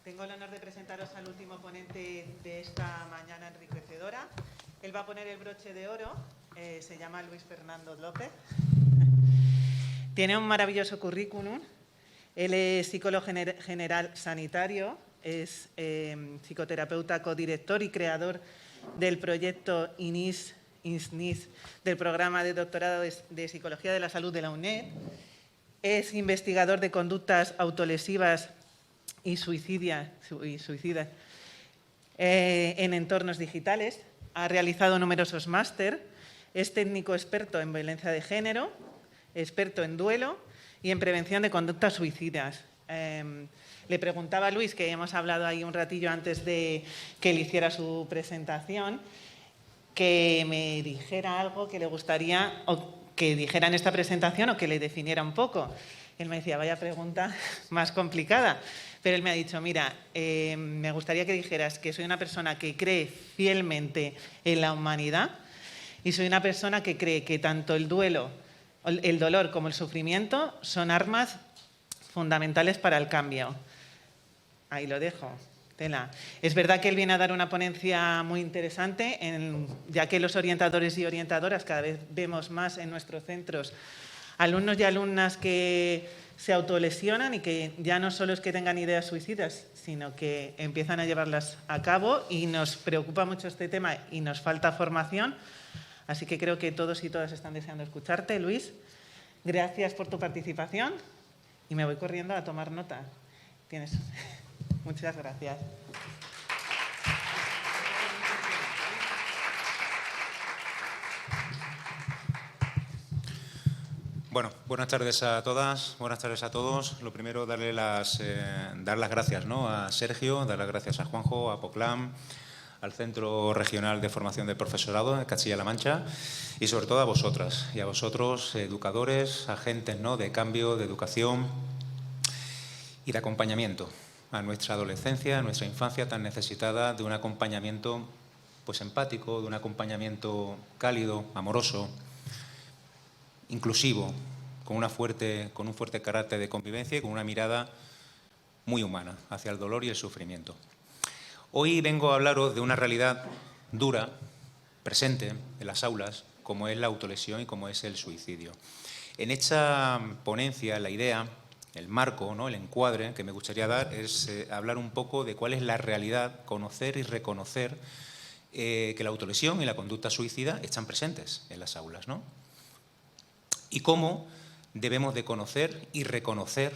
Tengo el honor de presentaros al último ponente de esta mañana enriquecedora. Él va a poner el broche de oro, se llama Luis Fernando López. Tiene un maravilloso currículum. Él es psicólogo general sanitario, es psicoterapeuta codirector y creador del proyecto INIS, del programa de doctorado de Psicología de la Salud de la UNED. Es investigador de conductas autolesivas y suicidas en entornos digitales. Ha realizado numerosos máster. Es técnico experto en violencia de género, experto en duelo y en prevención de conductas suicidas. Le preguntaba a Luis, que hemos hablado ahí un ratillo antes de que él hiciera su presentación, que me dijera algo que le gustaría o que dijera en esta presentación o que le definiera un poco. Él me decía, vaya pregunta más complicada, pero él me ha dicho, mira, me gustaría que dijeras que soy una persona que cree fielmente en la humanidad y soy una persona que cree que tanto el duelo, el dolor como el sufrimiento son armas fundamentales para el cambio. Ahí lo dejo. Tela. Es verdad que él viene a dar una ponencia muy interesante, ya que los orientadores y orientadoras cada vez vemos más en nuestros centros alumnos y alumnas que se autolesionan y que ya no solo es que tengan ideas suicidas, sino que empiezan a llevarlas a cabo, y nos preocupa mucho este tema y nos falta formación. Así que creo que todos y todas están deseando escucharte, Luis. Gracias por tu participación y me voy corriendo a tomar nota. Tienes... Muchas gracias. Bueno, buenas tardes a todas, buenas tardes a todos. Lo primero, dar las gracias, ¿no?, a Sergio, dar las gracias a Juanjo, a Poclam, al Centro Regional de Formación del Profesorado de Castilla-La Mancha y sobre todo a vosotras y a vosotros, educadores, agentes, ¿no?, de cambio, de educación y de acompañamiento a nuestra adolescencia, a nuestra infancia tan necesitada de un acompañamiento pues empático, de un acompañamiento cálido, amoroso, inclusivo, con un fuerte carácter de convivencia y con una mirada muy humana hacia el dolor y el sufrimiento. Hoy vengo a hablaros de una realidad dura, presente en las aulas, como es la autolesión y como es el suicidio. En esta ponencia, la idea, el marco, ¿no?, el encuadre que me gustaría dar es hablar un poco de cuál es la realidad, conocer y reconocer que la autolesión y la conducta suicida están presentes en las aulas, ¿no?, y cómo debemos de conocer y reconocer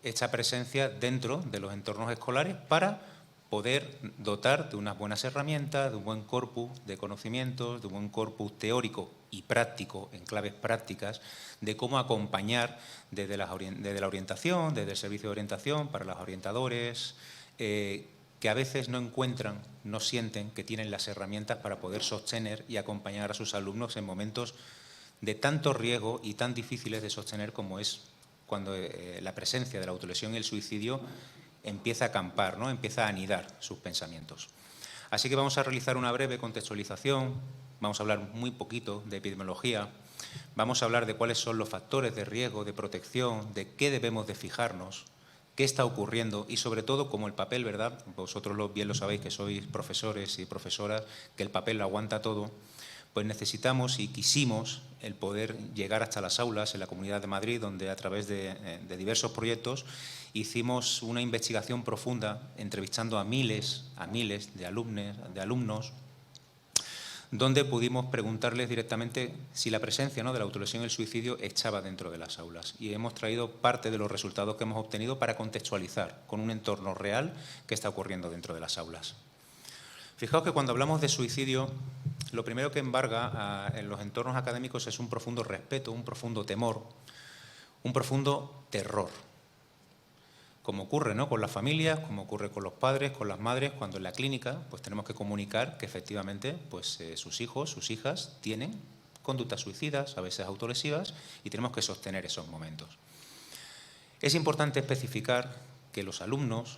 esta presencia dentro de los entornos escolares para poder dotar de unas buenas herramientas, de un buen corpus de conocimientos, de un buen corpus teórico y práctico, en claves prácticas, de cómo acompañar desde la orientación, desde el servicio de orientación para los orientadores, que a veces no encuentran, no sienten que tienen las herramientas para poder sostener y acompañar a sus alumnos en momentos de tanto riesgo y tan difíciles de sostener como es cuando la presencia de la autolesión y el suicidio empieza a acampar, ¿no?, empieza a anidar sus pensamientos. Así que vamos a realizar una breve contextualización, vamos a hablar muy poquito de epidemiología, vamos a hablar de cuáles son los factores de riesgo, de protección, de qué debemos de fijarnos, qué está ocurriendo y sobre todo como el papel, ¿verdad?, vosotros bien lo sabéis que sois profesores y profesoras, que el papel lo aguanta todo, pues necesitamos y quisimos el poder llegar hasta las aulas en la Comunidad de Madrid, donde a través de diversos proyectos hicimos una investigación profunda, entrevistando a miles de alumnos, donde pudimos preguntarles directamente si la presencia, ¿no?, de la autolesión y el suicidio estaba dentro de las aulas. Y hemos traído parte de los resultados que hemos obtenido para contextualizar con un entorno real qué está ocurriendo dentro de las aulas. Fijaos que cuando hablamos de suicidio, lo primero que embarga en los entornos académicos es un profundo respeto, un profundo temor, un profundo terror. Como ocurre, ¿no?, con las familias, como ocurre con los padres, con las madres, cuando en la clínica pues tenemos que comunicar que efectivamente pues, sus hijos, sus hijas tienen conductas suicidas, a veces autolesivas, y tenemos que sostener esos momentos. Es importante especificar que los alumnos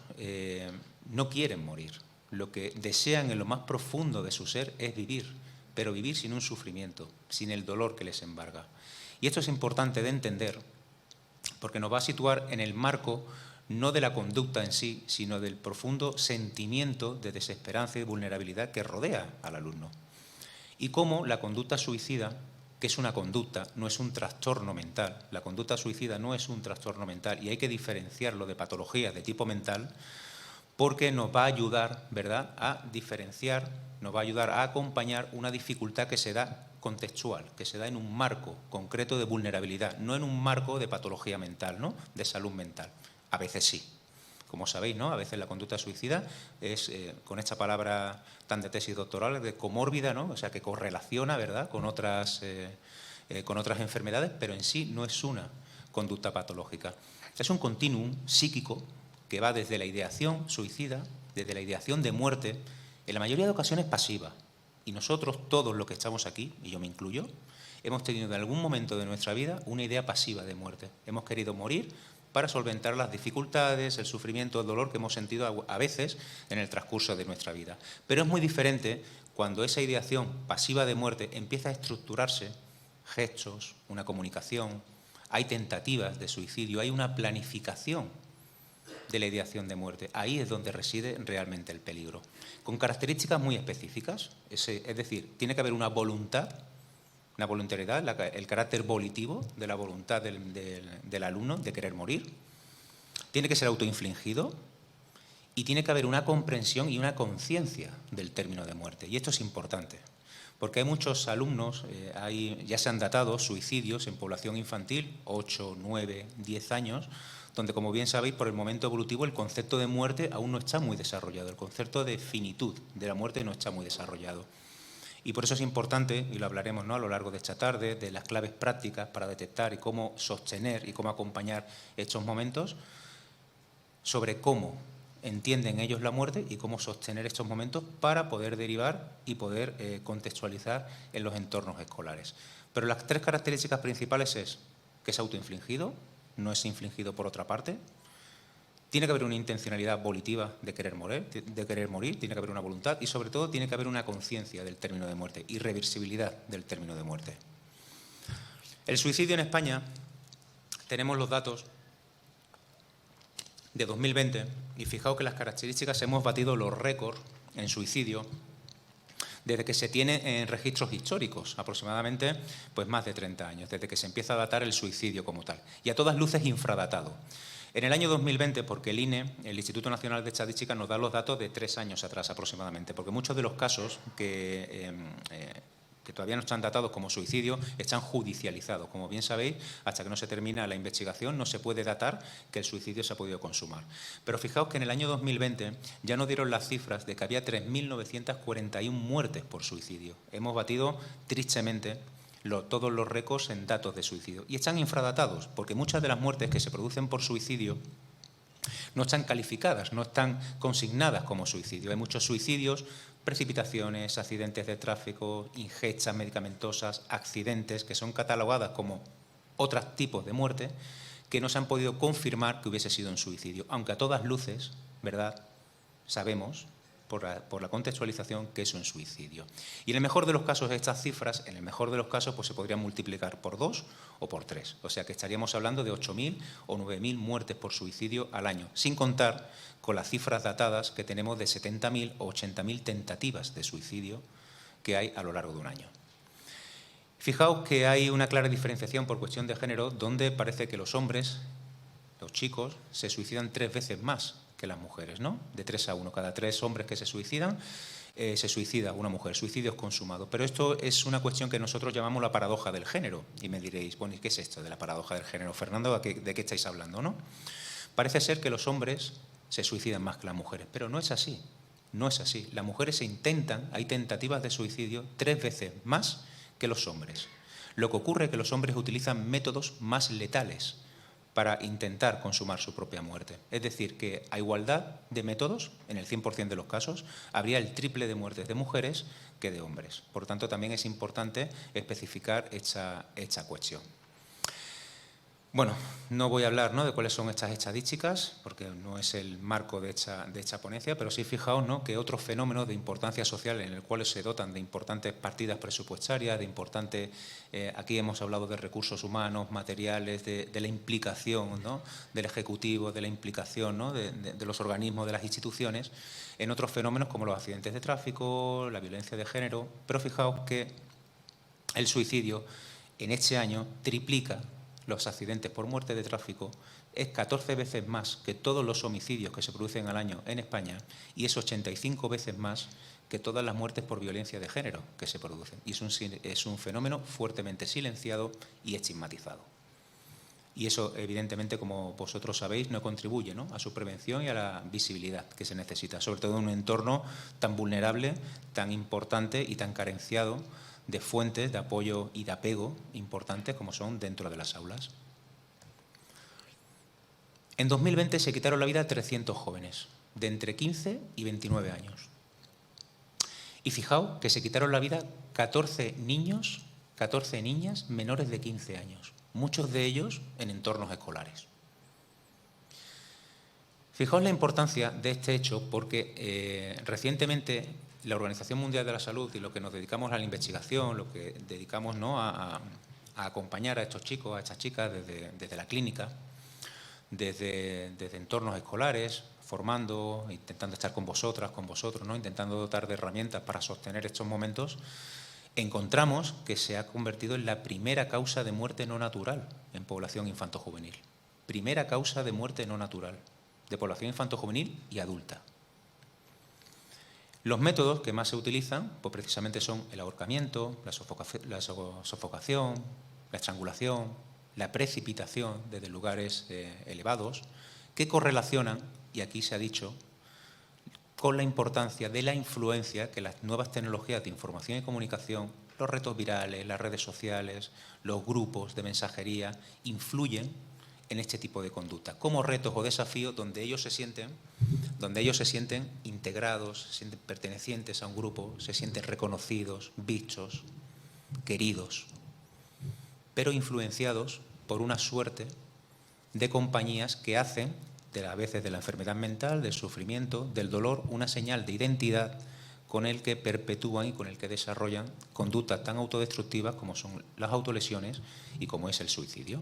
no quieren morir. Lo que desean en lo más profundo de su ser es vivir, pero vivir sin un sufrimiento, sin el dolor que les embarga. Y esto es importante de entender porque nos va a situar en el marco no de la conducta en sí, sino del profundo sentimiento de desesperanza y vulnerabilidad que rodea al alumno. Y cómo la conducta suicida, que es una conducta, no es un trastorno mental. La conducta suicida no es un trastorno mental y hay que diferenciarlo de patologías de tipo mental porque nos va a ayudar, ¿verdad?, a diferenciar, nos va a ayudar a acompañar una dificultad que se da contextual, que se da en un marco concreto de vulnerabilidad, no en un marco de patología mental, ¿no?, de salud mental. A veces sí. Como sabéis, ¿no?, a veces la conducta suicida es, con esta palabra tan de tesis doctoral, de comórbida, ¿no?, o sea, que correlaciona, ¿verdad?, con otras enfermedades, pero en sí no es una conducta patológica. Es un continuum psíquico que va desde la ideación suicida, desde la ideación de muerte, en la mayoría de ocasiones pasiva. Y nosotros, todos los que estamos aquí, y yo me incluyo, hemos tenido en algún momento de nuestra vida una idea pasiva de muerte. Hemos querido morir para solventar las dificultades, el sufrimiento, el dolor que hemos sentido a veces en el transcurso de nuestra vida. Pero es muy diferente cuando esa ideación pasiva de muerte empieza a estructurarse, gestos, una comunicación, hay tentativas de suicidio, hay una planificación de la ideación de muerte. Ahí es donde reside realmente el peligro. Con características muy específicas, es decir, tiene que haber una voluntad, una voluntariedad, el carácter volitivo de la voluntad del alumno de querer morir. Tiene que ser autoinfligido y tiene que haber una comprensión y una conciencia del término de muerte. Y esto es importante, porque hay muchos alumnos, ya se han datado suicidios en población infantil, 8, 9, 10 años, donde, como bien sabéis, por el momento evolutivo el concepto de muerte aún no está muy desarrollado, el concepto de finitud de la muerte no está muy desarrollado. Y por eso es importante, y lo hablaremos, ¿no?, a lo largo de esta tarde, de las claves prácticas para detectar y cómo sostener y cómo acompañar estos momentos, sobre cómo entienden ellos la muerte y cómo sostener estos momentos para poder derivar y poder contextualizar en los entornos escolares. Pero las tres características principales es que es autoinfligido, no es infligido por otra parte. Tiene que haber una intencionalidad volitiva de querer morir, tiene que haber una voluntad y, sobre todo, tiene que haber una conciencia del término de muerte, irreversibilidad del término de muerte. El suicidio en España, tenemos los datos de 2020 y fijaos que las características, hemos batido los récords en suicidio desde que se tiene en registros históricos, aproximadamente pues más de 30 años, desde que se empieza a datar el suicidio como tal, y a todas luces infradatado. En el año 2020, porque el INE, el Instituto Nacional de Estadística, nos da los datos de 3 años atrás aproximadamente, porque muchos de los casos que todavía no están datados como suicidio están judicializados. Como bien sabéis, hasta que no se termina la investigación no se puede datar que el suicidio se ha podido consumar. Pero fijaos que en el año 2020 ya nos dieron las cifras de que había 3.941 muertes por suicidio. Hemos batido tristemente todos los récords en datos de suicidio. Y están infradatados, porque muchas de las muertes que se producen por suicidio no están calificadas, no están consignadas como suicidio. Hay muchos suicidios, precipitaciones, accidentes de tráfico, ingestas medicamentosas, accidentes, que son catalogadas como otros tipos de muerte, que no se han podido confirmar que hubiese sido un suicidio, aunque a todas luces, ¿verdad?, sabemos por la contextualización que es un suicidio. Y en el mejor de los casos, estas cifras, en el mejor de los casos, pues se podrían multiplicar por 2 o por 3. O sea que estaríamos hablando de 8.000 o 9.000 muertes por suicidio al año, sin contar con las cifras datadas que tenemos de 70.000 o 80.000 tentativas de suicidio que hay a lo largo de un año. Fijaos que hay una clara diferenciación por cuestión de género, donde parece que los hombres, los chicos, se suicidan 3 veces más que las mujeres, ¿no? De 3 a 1. Cada 3 hombres que se suicidan, se suicida una mujer, suicidios consumados. Pero esto es una cuestión que nosotros llamamos la paradoja del género. Y me diréis, bueno, ¿y qué es esto de la paradoja del género? Fernando, ¿de qué estáis hablando, no? Parece ser que los hombres se suicidan más que las mujeres, pero no es así. No es así. Las mujeres hay tentativas de suicidio 3 veces más que los hombres. Lo que ocurre es que los hombres utilizan métodos más letales para intentar consumar su propia muerte. Es decir, que a igualdad de métodos, en el 100% de los casos, habría el triple de muertes de mujeres que de hombres. Por tanto, también es importante especificar esta cuestión. Bueno, no voy a hablar, ¿no?, de cuáles son estas estadísticas, porque no es el marco de esta ponencia, pero sí fijaos, ¿no?, que otros fenómenos de importancia social en los cuales se dotan de importantes partidas presupuestarias, de importantes, aquí hemos hablado de recursos humanos, materiales, de la implicación, ¿no?, del Ejecutivo, de la implicación, ¿no?, de los organismos, de las instituciones, en otros fenómenos como los accidentes de tráfico, la violencia de género, pero fijaos que el suicidio en este año triplica los accidentes por muerte de tráfico, es 14 veces más que todos los homicidios que se producen al año en España y es 85 veces más que todas las muertes por violencia de género que se producen. Y es un fenómeno fuertemente silenciado y estigmatizado. Y eso, evidentemente, como vosotros sabéis, no contribuye, ¿no?, a su prevención y a la visibilidad que se necesita, sobre todo en un entorno tan vulnerable, tan importante y tan carenciado de fuentes de apoyo y de apego importantes como son dentro de las aulas. En 2020 se quitaron la vida 300 jóvenes, de entre 15 y 29 años. Y fijaos que se quitaron la vida 14 niños, 14 niñas menores de 15 años, muchos de ellos en entornos escolares. Fijaos la importancia de este hecho porque recientemente la Organización Mundial de la Salud y lo que nos dedicamos a la investigación, lo que dedicamos, ¿no?, a acompañar a estos chicos, a estas chicas desde la clínica, desde entornos escolares, formando, intentando estar con vosotras, con vosotros, ¿no?, intentando dotar de herramientas para sostener estos momentos, encontramos que se ha convertido en la primera causa de muerte no natural en población infantojuvenil. Primera causa de muerte no natural de población infantojuvenil y adulta. Los métodos que más se utilizan, pues precisamente son el ahorcamiento, la sofocación, la estrangulación, la precipitación desde lugares elevados, que correlacionan, y aquí se ha dicho, con la importancia de la influencia que las nuevas tecnologías de información y comunicación, los retos virales, las redes sociales, los grupos de mensajería, influyen en este tipo de conducta, como retos o desafíos donde ellos se sienten integrados, se sienten pertenecientes a un grupo, se sienten reconocidos, vistos, queridos, pero influenciados por una suerte de compañías que hacen, a veces de la enfermedad mental, del sufrimiento, del dolor, una señal de identidad con el que perpetúan y con el que desarrollan conductas tan autodestructivas como son las autolesiones y como es el suicidio.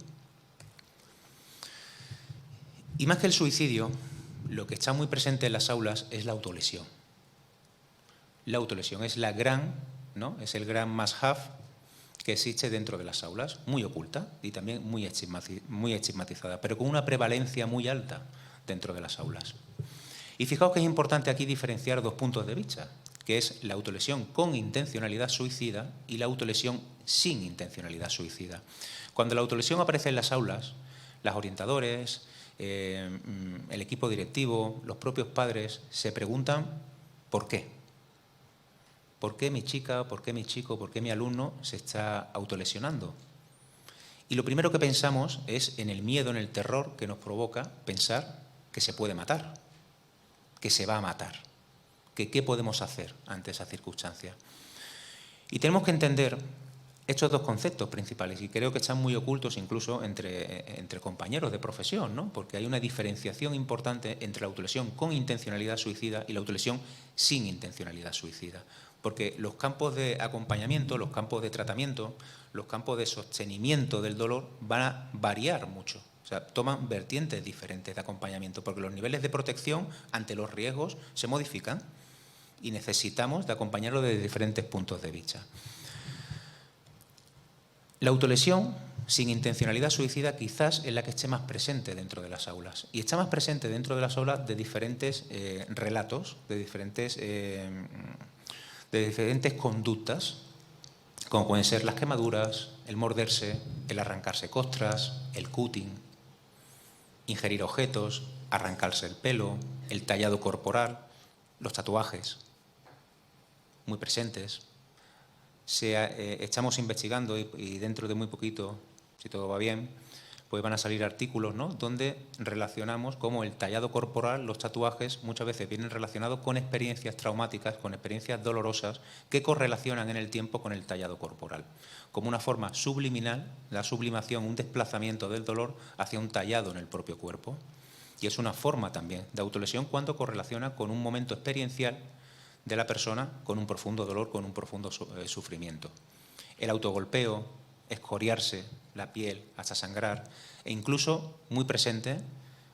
Y más que el suicidio, lo que está muy presente en las aulas es la autolesión. La autolesión es la gran, ¿no?, es el gran must-have que existe dentro de las aulas, muy oculta y también muy estigmatizada, pero con una prevalencia muy alta dentro de las aulas. Y fijaos que es importante aquí diferenciar dos puntos de vista, que es la autolesión con intencionalidad suicida y la autolesión sin intencionalidad suicida. Cuando la autolesión aparece en las aulas, las orientadores, el equipo directivo, los propios padres se preguntan ¿por qué? ¿Por qué mi chica, por qué mi chico, por qué mi alumno se está autolesionando? Y lo primero que pensamos es en el miedo, en el terror que nos provoca pensar que se puede matar, que se va a matar, que qué podemos hacer ante esa circunstancia. Y tenemos que entender estos dos conceptos principales, y creo que están muy ocultos incluso entre compañeros de profesión, ¿no?, porque hay una diferenciación importante entre la autolesión con intencionalidad suicida y la autolesión sin intencionalidad suicida. Porque los campos de acompañamiento, los campos de tratamiento, los campos de sostenimiento del dolor van a variar mucho. O sea, toman vertientes diferentes de acompañamiento, porque los niveles de protección ante los riesgos se modifican y necesitamos de acompañarlo desde diferentes puntos de vista. La autolesión sin intencionalidad suicida quizás es la que esté más presente dentro de las aulas. Y está más presente dentro de las aulas de diferentes relatos, de diferentes conductas, como pueden ser las quemaduras, el morderse, el arrancarse costras, el cutting, ingerir objetos, arrancarse el pelo, el tallado corporal, los tatuajes, muy presentes. Estamos investigando y dentro de muy poquito, si todo va bien, pues van a salir artículos, ¿no?, donde relacionamos cómo el tallado corporal, los tatuajes, muchas veces vienen relacionados con experiencias traumáticas, con experiencias dolorosas que correlacionan en el tiempo con el tallado corporal, como una forma subliminal, la sublimación, un desplazamiento del dolor hacia un tallado en el propio cuerpo. Y es una forma también de autolesión cuando correlaciona con un momento experiencial de la persona con un profundo dolor, con un profundo sufrimiento. El autogolpeo, escoriarse la piel hasta sangrar e incluso, muy presente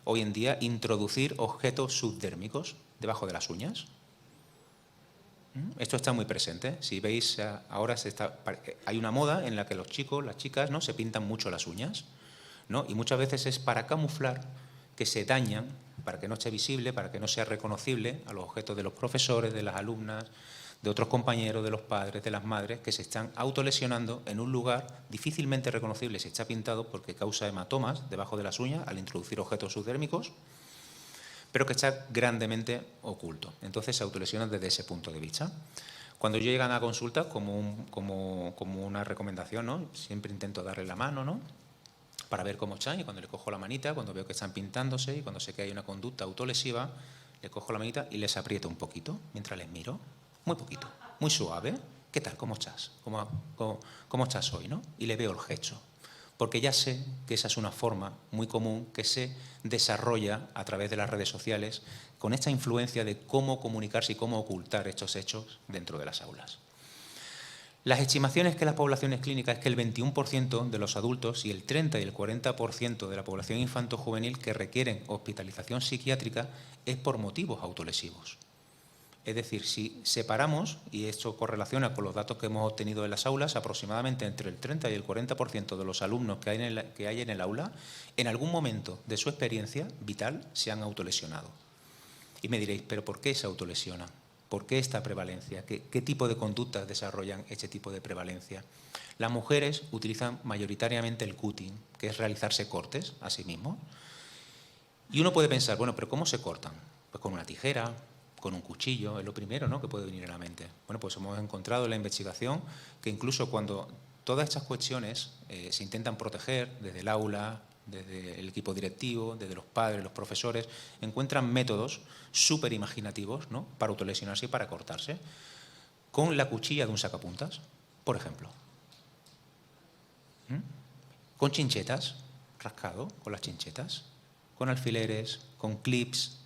hoy en día, introducir objetos subdérmicos debajo de las uñas. Esto está muy presente. Si veis, ahora hay una moda en la que los chicos, las chicas, ¿no?, se pintan mucho las uñas, ¿no?, y muchas veces es para camuflar que se dañan, para que no esté visible, para que no sea reconocible a los objetos de los profesores, de las alumnas, de otros compañeros, de los padres, de las madres, que se están autolesionando en un lugar difícilmente reconocible si está pintado porque causa hematomas debajo de las uñas al introducir objetos subdérmicos, pero que está grandemente oculto. Entonces se autolesionan desde ese punto de vista. Cuando llegan a consulta, como una recomendación, ¿no?, siempre intento darle la mano, ¿no?, para ver cómo están, y cuando le cojo la manita, cuando veo que están pintándose y cuando sé que hay una conducta autolesiva, le cojo la manita y les aprieto un poquito mientras les miro, muy poquito, muy suave. ¿Qué tal? ¿Cómo estás? ¿Cómo estás hoy, no? Y le veo el gesto, porque ya sé que esa es una forma muy común que se desarrolla a través de las redes sociales con esta influencia de cómo comunicarse y cómo ocultar estos hechos dentro de las aulas. Las estimaciones que las poblaciones clínicas es que el 21% de los adultos y el 30 y el 40% de la población infanto-juvenil que requieren hospitalización psiquiátrica es por motivos autolesivos. Es decir, si separamos, y esto correlaciona con los datos que hemos obtenido en las aulas, aproximadamente entre el 30 y el 40% de los alumnos que hay en el aula, en algún momento de su experiencia vital se han autolesionado. Y me diréis, ¿pero por qué se autolesionan? ¿Por qué esta prevalencia? ¿Qué tipo de conductas desarrollan este tipo de prevalencia? Las mujeres utilizan mayoritariamente el cutting, que es realizarse cortes a sí mismos. Y uno puede pensar, bueno, ¿pero cómo se cortan? Pues con una tijera, con un cuchillo, es lo primero, ¿no?, que puede venir a la mente. Bueno, pues hemos encontrado en la investigación que incluso cuando todas estas cuestiones se intentan proteger desde el aula, desde el equipo directivo, desde los padres, los profesores, encuentran métodos súper imaginativos, ¿no?, para autolesionarse y para cortarse, con la cuchilla de un sacapuntas, por ejemplo. Con chinchetas, rascado con las chinchetas, con alfileres, con clips,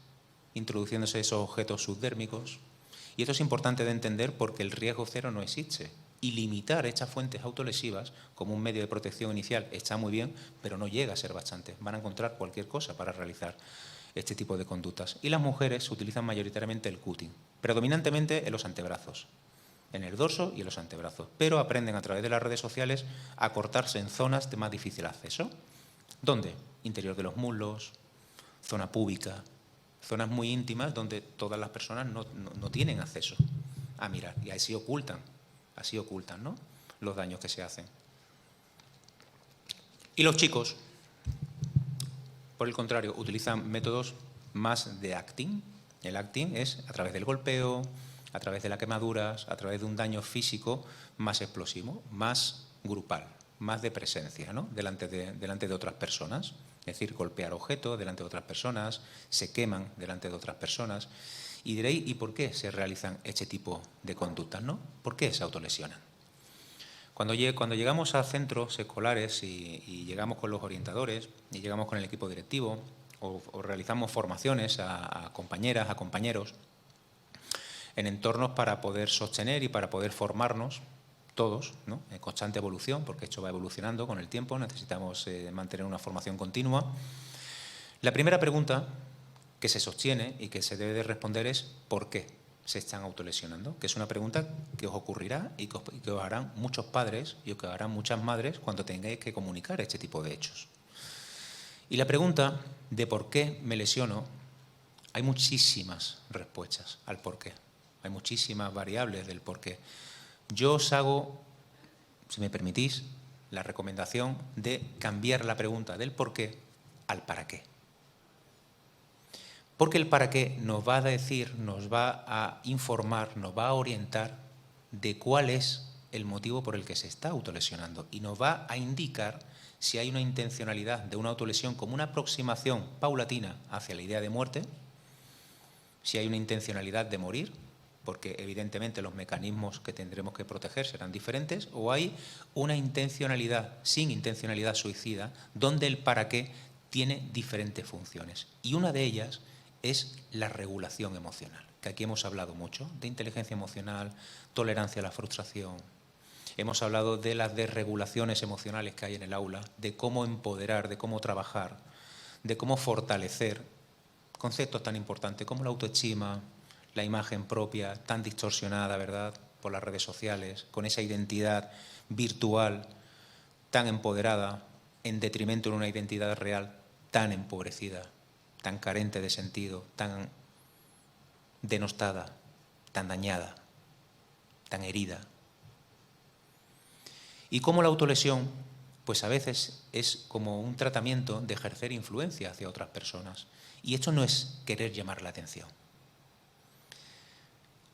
introduciéndose esos objetos subdérmicos. Y esto es importante de entender porque el riesgo cero no existe. Y limitar estas fuentes autolesivas como un medio de protección inicial está muy bien, pero no llega a ser bastante. Van a encontrar cualquier cosa para realizar este tipo de conductas. Y las mujeres utilizan mayoritariamente el cutting, predominantemente en los antebrazos, en el dorso y en los antebrazos, pero aprenden a través de las redes sociales a cortarse en zonas de más difícil acceso. ¿Dónde? Interior de los muslos, zona púbica, zonas muy íntimas donde todas las personas no tienen acceso a mirar, y así ocultan, ¿no?, los daños que se hacen. Y los chicos, por el contrario, utilizan métodos más de acting. El acting es a través del golpeo, a través de las quemaduras, a través de un daño físico más explosivo, más grupal, más de presencia, ¿no?, delante de otras personas. Es decir, golpear objetos delante de otras personas, se queman delante de otras personas. Y diréis, ¿y por qué se realizan este tipo de conductas, no? ¿Por qué se autolesionan? Cuando llegamos a centros escolares y llegamos con los orientadores y llegamos con el equipo directivo o realizamos formaciones a compañeras, a compañeros, en entornos para poder sostener y para poder formarnos todos, ¿no?, en constante evolución, porque esto va evolucionando con el tiempo, necesitamos mantener una formación continua. La primera pregunta que se sostiene y que se debe de responder es ¿por qué se están autolesionando? Que es una pregunta que os ocurrirá y que os harán muchos padres y que os harán muchas madres cuando tengáis que comunicar este tipo de hechos. Y la pregunta de por qué me lesiono, hay muchísimas respuestas al por qué, hay muchísimas variables del por qué. Yo os hago, si me permitís, la recomendación de cambiar la pregunta del por qué al para qué. Porque el para qué nos va a decir, nos va a informar, nos va a orientar de cuál es el motivo por el que se está autolesionando y nos va a indicar si hay una intencionalidad de una autolesión como una aproximación paulatina hacia la idea de muerte, si hay una intencionalidad de morir, porque evidentemente los mecanismos que tendremos que proteger serán diferentes, o hay una intencionalidad, sin intencionalidad suicida, donde el para qué tiene diferentes funciones. Y una de ellas es la regulación emocional, que aquí hemos hablado mucho, de inteligencia emocional, tolerancia a la frustración. Hemos hablado de las desregulaciones emocionales que hay en el aula, de cómo empoderar, de cómo trabajar, de cómo fortalecer conceptos tan importantes como la autoestima, la imagen propia tan distorsionada, ¿verdad?, por las redes sociales, con esa identidad virtual tan empoderada, en detrimento de una identidad real tan empobrecida, tan carente de sentido, tan denostada, tan dañada, tan herida. Y cómo la autolesión, pues a veces es como un tratamiento de ejercer influencia hacia otras personas. Y esto no es querer llamar la atención.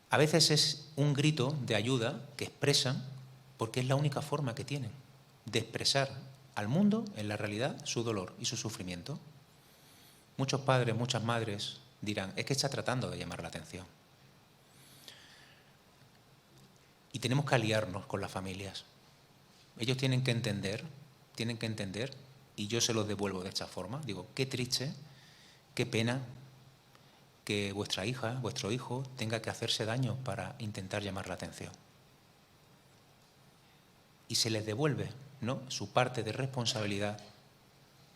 A veces es un grito de ayuda que expresan porque es la única forma que tienen de expresar al mundo, en la realidad, su dolor y su sufrimiento. Muchos padres, muchas madres dirán, es que está tratando de llamar la atención. Y tenemos que aliarnos con las familias. Ellos tienen que entender, y yo se los devuelvo de esta forma. Digo, qué triste, qué pena que vuestra hija, vuestro hijo, tenga que hacerse daño para intentar llamar la atención. Y se les devuelve, ¿no?, su parte de responsabilidad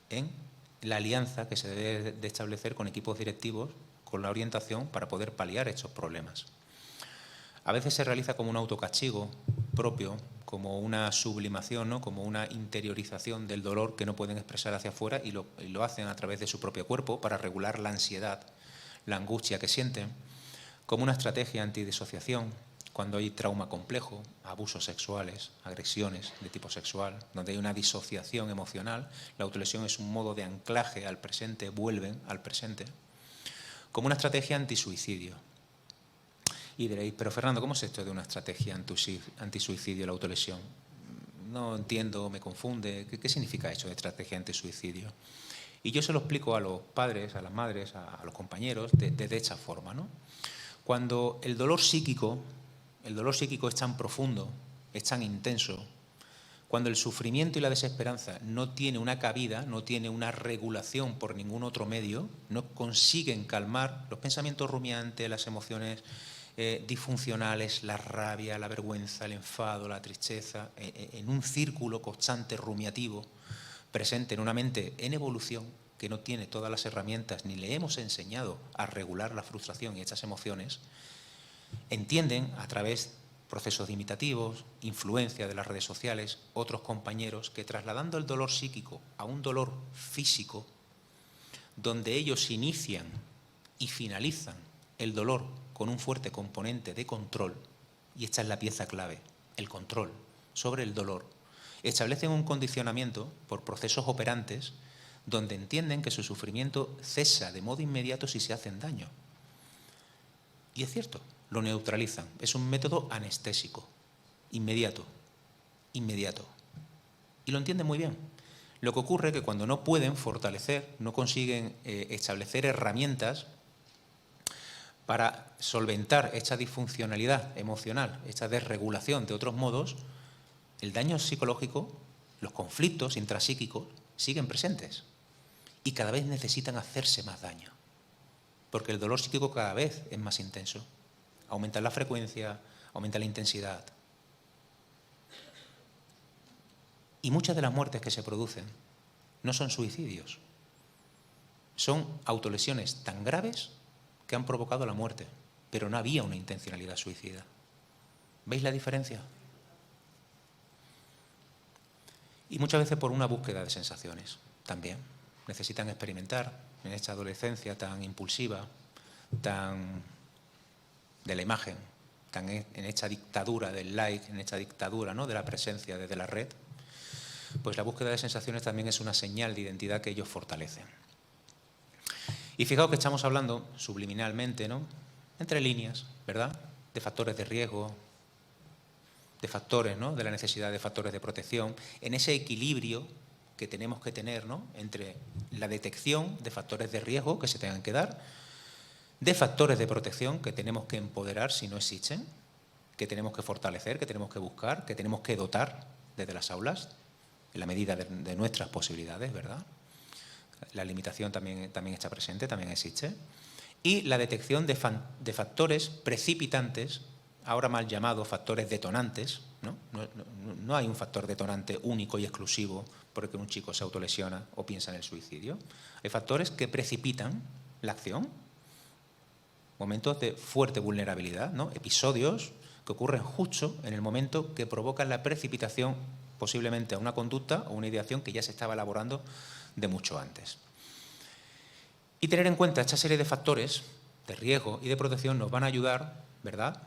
en la alianza que se debe de establecer con equipos directivos, con la orientación para poder paliar estos problemas. A veces se realiza como un autocastigo propio, como una sublimación, ¿no?, como una interiorización del dolor que no pueden expresar hacia afuera y lo hacen a través de su propio cuerpo para regular la ansiedad, la angustia que sienten, como una estrategia antidisociación cuando hay trauma complejo, abusos sexuales, agresiones de tipo sexual, donde hay una disociación emocional. La autolesión es un modo de anclaje al presente, vuelven al presente, como una estrategia antisuicidio. Y diréis, pero Fernando, ¿cómo es esto de una estrategia antisuicidio, la autolesión? No entiendo, me confunde. ¿Qué significa eso de estrategia antisuicidio? Y yo se lo explico a los padres, a las madres, a los compañeros, de esta forma, ¿no? Cuando el dolor psíquico es tan profundo, es tan intenso, cuando el sufrimiento y la desesperanza no tiene una cabida, no tiene una regulación por ningún otro medio, no consiguen calmar los pensamientos rumiantes, las emociones disfuncionales, la rabia, la vergüenza, el enfado, la tristeza, en un círculo constante rumiativo, presente en una mente en evolución que no tiene todas las herramientas ni le hemos enseñado a regular la frustración y estas emociones, entienden a través de procesos imitativos, influencia de las redes sociales, otros compañeros, que trasladando el dolor psíquico a un dolor físico, donde ellos inician y finalizan el dolor con un fuerte componente de control, y esta es la pieza clave, el control sobre el dolor, establecen un condicionamiento por procesos operantes donde entienden que su sufrimiento cesa de modo inmediato si se hacen daño. Y es cierto, lo neutralizan. Es un método anestésico, inmediato. Y lo entienden muy bien. Lo que ocurre es que cuando no pueden fortalecer, no consiguen establecer herramientas para solventar esta disfuncionalidad emocional, esta desregulación de otros modos, el daño psicológico, los conflictos intrapsíquicos siguen presentes y cada vez necesitan hacerse más daño, porque el dolor psíquico cada vez es más intenso. Aumenta la frecuencia, aumenta la intensidad. Y muchas de las muertes que se producen no son suicidios, son autolesiones tan graves que han provocado la muerte, pero no había una intencionalidad suicida. ¿Veis la diferencia? Y muchas veces por una búsqueda de sensaciones también. Necesitan experimentar en esta adolescencia tan impulsiva, tan de la imagen, tan en esta dictadura del like, en esta dictadura, ¿no?, de la presencia desde la red, pues la búsqueda de sensaciones también es una señal de identidad que ellos fortalecen. Y fijaos que estamos hablando subliminalmente, ¿no?, entre líneas, ¿verdad?, de factores de riesgo, de factores, ¿no?, de la necesidad de factores de protección, en ese equilibrio que tenemos que tener, ¿no?, entre la detección de factores de riesgo que se tengan que dar, de factores de protección que tenemos que empoderar si no existen, que tenemos que fortalecer, que tenemos que buscar, que tenemos que dotar desde las aulas, en la medida de nuestras posibilidades, ¿verdad? La limitación también está presente, también existe. Y la detección de factores precipitantes, ahora mal llamados factores detonantes, ¿no? No hay un factor detonante único y exclusivo porque un chico se autolesiona o piensa en el suicidio. Hay factores que precipitan la acción, momentos de fuerte vulnerabilidad, ¿no?, episodios que ocurren justo en el momento que provocan la precipitación posiblemente a una conducta o una ideación que ya se estaba elaborando de mucho antes. Y tener en cuenta esta serie de factores de riesgo y de protección nos van a ayudar, ¿verdad?,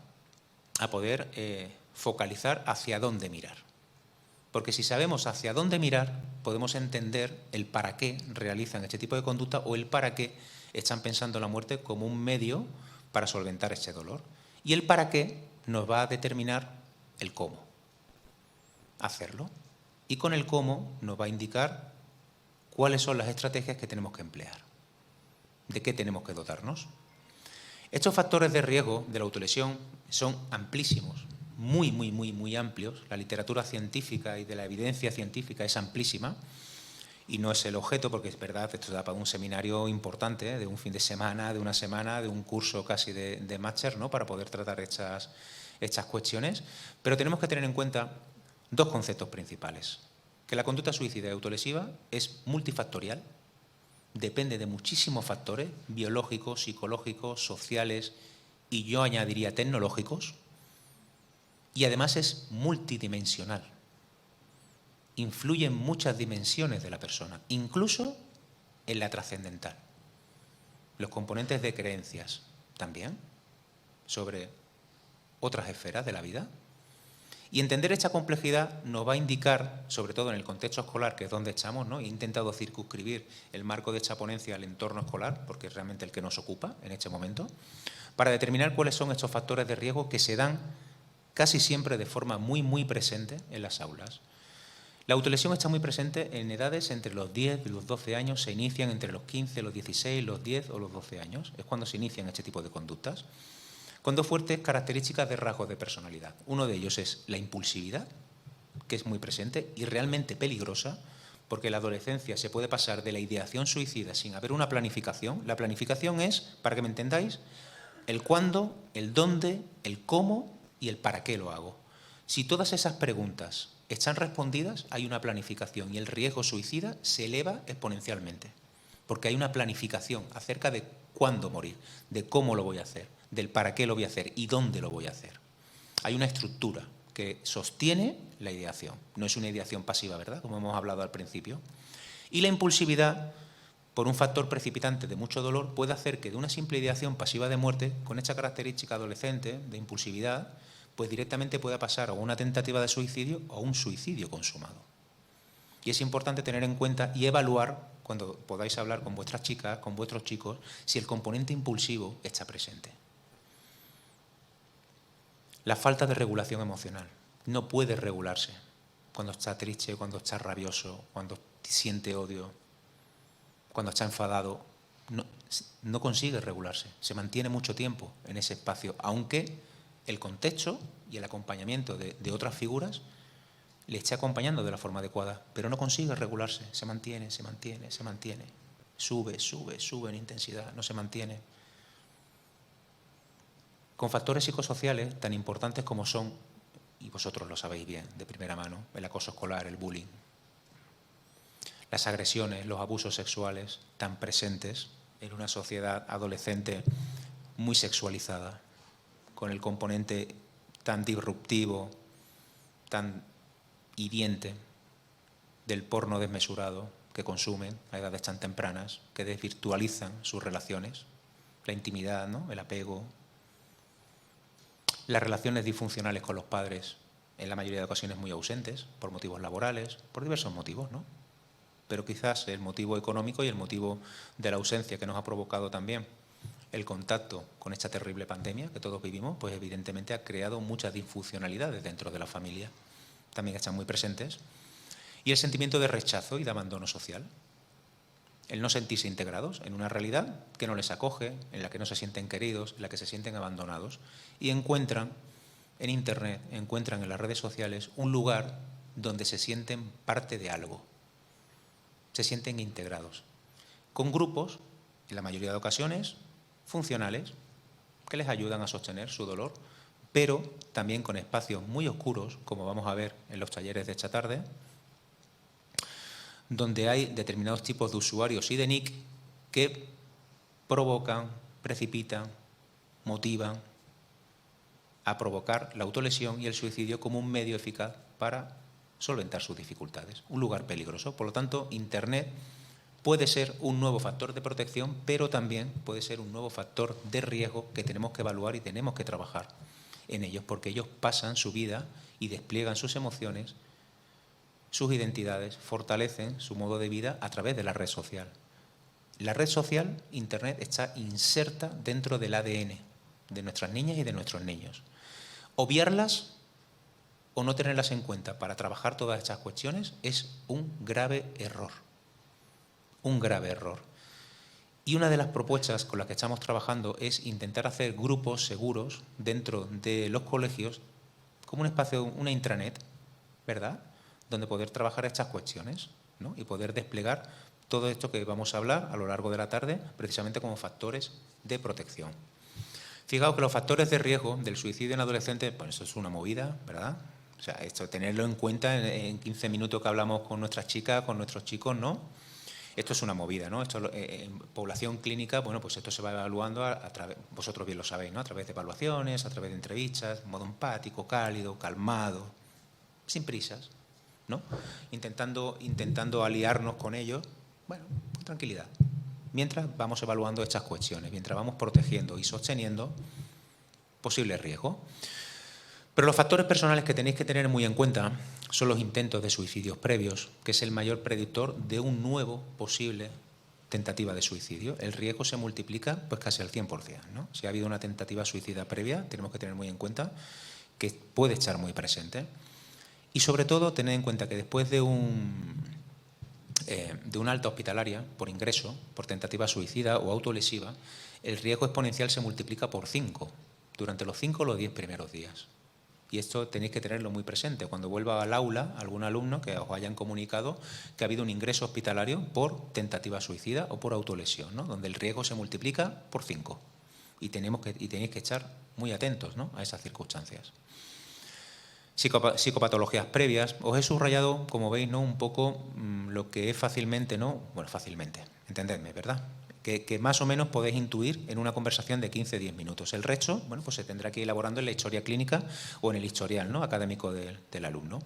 a poder focalizar hacia dónde mirar. Porque si sabemos hacia dónde mirar, podemos entender el para qué realizan este tipo de conducta o el para qué están pensando en la muerte como un medio para solventar este dolor. Y el para qué nos va a determinar el cómo hacerlo. Y con el cómo nos va a indicar cuáles son las estrategias que tenemos que emplear, de qué tenemos que dotarnos. Estos factores de riesgo de la autolesión son amplísimos, muy amplios. La literatura científica y de la evidencia científica es amplísima y no es el objeto, porque es verdad, esto da para un seminario importante, de un fin de semana, de una semana, de un curso casi de máster, ¿no?, para poder tratar estas cuestiones. Pero tenemos que tener en cuenta dos conceptos principales: que la conducta suicida y autolesiva es multifactorial, depende de muchísimos factores biológicos, psicológicos, sociales y yo añadiría tecnológicos, y además es multidimensional. Influye en muchas dimensiones de la persona, incluso en la trascendental. Los componentes de creencias también sobre otras esferas de la vida. Y entender esta complejidad nos va a indicar, sobre todo en el contexto escolar, que es donde estamos, ¿no? He intentado circunscribir el marco de esta ponencia al entorno escolar, porque es realmente el que nos ocupa en este momento, para determinar cuáles son estos factores de riesgo que se dan casi siempre de forma muy presente en las aulas. La autolesión está muy presente en edades entre los 10 y los 12 años, se inician entre los 15, los 16, los 10 o los 12 años, es cuando se inician este tipo de conductas, con dos fuertes características de rasgos de personalidad. Uno de ellos es la impulsividad, que es muy presente y realmente peligrosa, porque en la adolescencia se puede pasar de la ideación suicida sin haber una planificación. La planificación es, para que me entendáis, el cuándo, el dónde, el cómo y el para qué lo hago. Si todas esas preguntas están respondidas, hay una planificación y el riesgo suicida se eleva exponencialmente, porque hay una planificación acerca de cuándo morir, de cómo lo voy a hacer, del para qué lo voy a hacer y dónde lo voy a hacer. Hay una estructura que sostiene la ideación. No es una ideación pasiva, ¿verdad?, como hemos hablado al principio. Y la impulsividad, por un factor precipitante de mucho dolor, puede hacer que de una simple ideación pasiva de muerte, con esta característica adolescente de impulsividad, pues directamente pueda pasar a una tentativa de suicidio o a un suicidio consumado. Y es importante tener en cuenta y evaluar, cuando podáis hablar con vuestras chicas, con vuestros chicos, si el componente impulsivo está presente. La falta de regulación emocional. No puede regularse cuando está triste, cuando está rabioso, cuando siente odio, cuando está enfadado. No consigue regularse, se mantiene mucho tiempo en ese espacio, aunque el contexto y el acompañamiento de otras figuras le esté acompañando de la forma adecuada, pero no consigue regularse, se mantiene. Sube en intensidad, no se mantiene. Con factores psicosociales tan importantes como son, y vosotros lo sabéis bien de primera mano, el acoso escolar, el bullying, las agresiones, los abusos sexuales tan presentes en una sociedad adolescente muy sexualizada, con el componente tan disruptivo, tan hiriente del porno desmesurado que consumen a edades tan tempranas, que desvirtualizan sus relaciones, la intimidad, ¿no?, el apego, las relaciones disfuncionales con los padres, en la mayoría de ocasiones muy ausentes, por motivos laborales, por diversos motivos, ¿no? Pero quizás el motivo económico y el motivo de la ausencia que nos ha provocado también el contacto con esta terrible pandemia que todos vivimos, pues evidentemente ha creado muchas disfuncionalidades dentro de la familia, también están muy presentes. y el sentimiento de rechazo y de abandono social. El no sentirse integrados en una realidad que no les acoge, en la que no se sienten queridos, en la que se sienten abandonados, y encuentran en Internet, encuentran en las redes sociales un lugar donde se sienten parte de algo, se sienten integrados, con grupos, en la mayoría de ocasiones, funcionales, que les ayudan a sostener su dolor, pero también con espacios muy oscuros, como vamos a ver en los talleres de esta tarde, donde hay determinados tipos de usuarios y de nick que provocan, precipitan, motivan a provocar la autolesión y el suicidio como un medio eficaz para solventar sus dificultades. Un lugar peligroso. Por lo tanto, Internet puede ser un nuevo factor de protección, pero también puede ser un nuevo factor de riesgo que tenemos que evaluar y tenemos que trabajar en ellos, porque ellos pasan su vida y despliegan sus emociones, sus identidades, fortalecen su modo de vida a través de la red social. La red social, Internet, está inserta dentro del ADN de nuestras niñas y de nuestros niños. Obviarlas o no tenerlas en cuenta para trabajar todas estas cuestiones es un grave error. Un grave error. Y una de las propuestas con las que estamos trabajando es intentar hacer grupos seguros dentro de los colegios, como un espacio, una intranet, ¿verdad?, donde poder trabajar estas cuestiones, ¿no?, y poder desplegar todo esto que vamos a hablar a lo largo de la tarde, precisamente como factores de protección. Fijaos que los factores de riesgo del suicidio en adolescentes, pues eso es una movida, ¿verdad? O sea, esto tenerlo en cuenta en 15 minutos que hablamos con nuestras chicas, con nuestros chicos, ¿no? Esto es una movida, ¿no? Esto, en población clínica, bueno, pues esto se va evaluando a través, vosotros bien lo sabéis, ¿no?, a través de evaluaciones, a través de entrevistas, modo empático, cálido, calmado, sin prisas, ¿no? Intentando aliarnos con ellos, bueno, con tranquilidad, mientras vamos evaluando estas cuestiones, mientras vamos protegiendo y sosteniendo posibles riesgos. Pero los factores personales que tenéis que tener muy en cuenta son los intentos de suicidios previos, que es el mayor predictor de un nuevo posible tentativa de suicidio. El riesgo se multiplica pues casi al 100%, ¿no? Si ha habido una tentativa suicida previa, tenemos que tener muy en cuenta que puede estar muy presente. Y sobre todo, tener en cuenta que después de una alta hospitalaria por ingreso, por tentativa suicida o autolesiva, el riesgo exponencial se multiplica por 5 durante los 5 o los 10 primeros días. Y esto tenéis que tenerlo muy presente. Cuando vuelva al aula, algún alumno que os hayan comunicado que ha habido un ingreso hospitalario por tentativa suicida o por autolesión, ¿no?, donde el riesgo se multiplica por 5. Y tenéis que estar muy atentos, ¿no?, a esas circunstancias. Psicopatologías previas. Os he subrayado, como veis, ¿no?, un poco lo que es fácilmente, ¿no?, bueno, fácilmente, entendedme, ¿verdad?, que más o menos podéis intuir en una conversación de 15-10 minutos. El resto, bueno, pues se tendrá que ir elaborando en la historia clínica o en el historial, ¿no?, académico del alumno.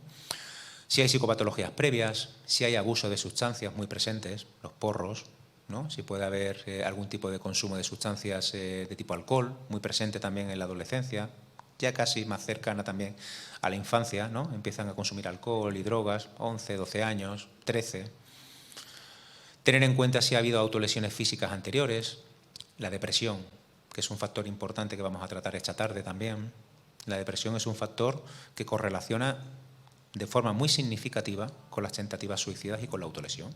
Si hay psicopatologías previas, si hay abuso de sustancias muy presentes, los porros, ¿no?, si puede haber algún tipo de consumo de sustancias de tipo alcohol, muy presente también en la adolescencia, ya casi más cercana también a la infancia, ¿no?, empiezan a consumir alcohol y drogas, 11, 12 años, 13. Tener en cuenta si ha habido autolesiones físicas anteriores, la depresión, que es un factor importante que vamos a tratar esta tarde también. La depresión es un factor que correlaciona de forma muy significativa con las tentativas suicidas y con la autolesión.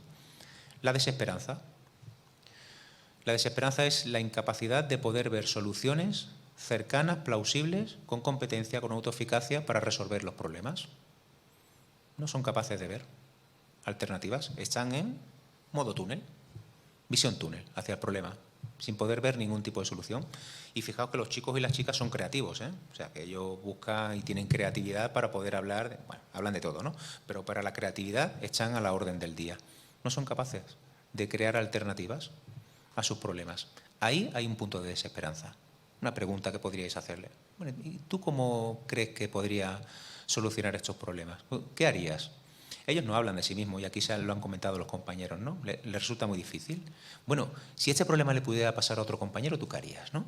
La desesperanza. La desesperanza es la incapacidad de poder ver soluciones cercanas, plausibles, con competencia, con autoeficacia para resolver los problemas. No son capaces de ver alternativas, están en modo túnel, visión túnel hacia el problema, sin poder ver ningún tipo de solución. Y fijaos que los chicos y las chicas son creativos, ¿eh? O sea, que ellos buscan y tienen creatividad para poder hablar, bueno, hablan de todo, ¿no?, pero para la creatividad están a la orden del día. No son capaces de crear alternativas a sus problemas. Ahí hay un punto de desesperanza. Una pregunta que podríais hacerle. Bueno, ¿y tú cómo crees que podría solucionar estos problemas? ¿Qué harías? Ellos no hablan de sí mismos y aquí se lo han comentado los compañeros, ¿no? Les resulta muy difícil. Bueno, si este problema le pudiera pasar a otro compañero, ¿tú qué harías, no?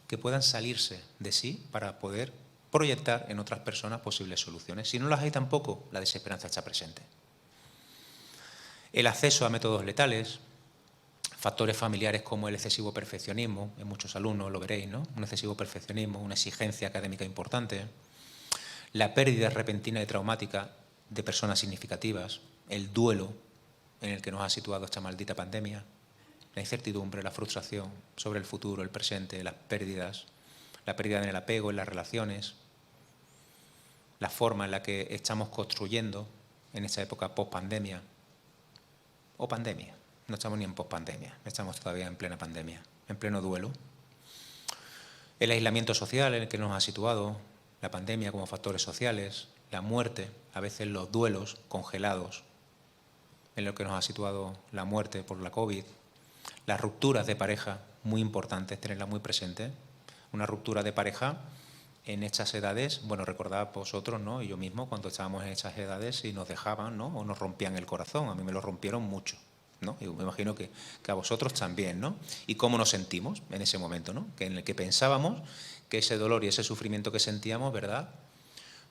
Que puedan salirse de sí para poder proyectar en otras personas posibles soluciones. Si no las hay tampoco, la desesperanza está presente. El acceso a métodos letales, factores familiares como el excesivo perfeccionismo, en muchos alumnos lo veréis, ¿no?, un excesivo perfeccionismo, una exigencia académica importante, la pérdida repentina y traumática de personas significativas, el duelo en el que nos ha situado esta maldita pandemia, la incertidumbre, la frustración sobre el futuro, el presente, las pérdidas, la pérdida en el apego, en las relaciones, la forma en la que estamos construyendo en esta época post-pandemia o pandemia. No estamos ni en post-pandemia, estamos todavía en plena pandemia, en pleno duelo. El aislamiento social en el que nos ha situado la pandemia como factores sociales, la muerte, a veces los duelos congelados en lo que nos ha situado la muerte por la COVID, las rupturas de pareja, muy importantes tenerlas muy presentes. Una ruptura de pareja en estas edades, bueno, recordad vosotros, ¿no? Y yo mismo, cuando estábamos en estas edades y nos dejaban, ¿no? O nos rompían el corazón. A mí me lo rompieron mucho, ¿no? Y me imagino que a vosotros también, ¿no? Y cómo nos sentimos en ese momento, ¿no? Que en el que pensábamos que ese dolor y ese sufrimiento que sentíamos, ¿verdad?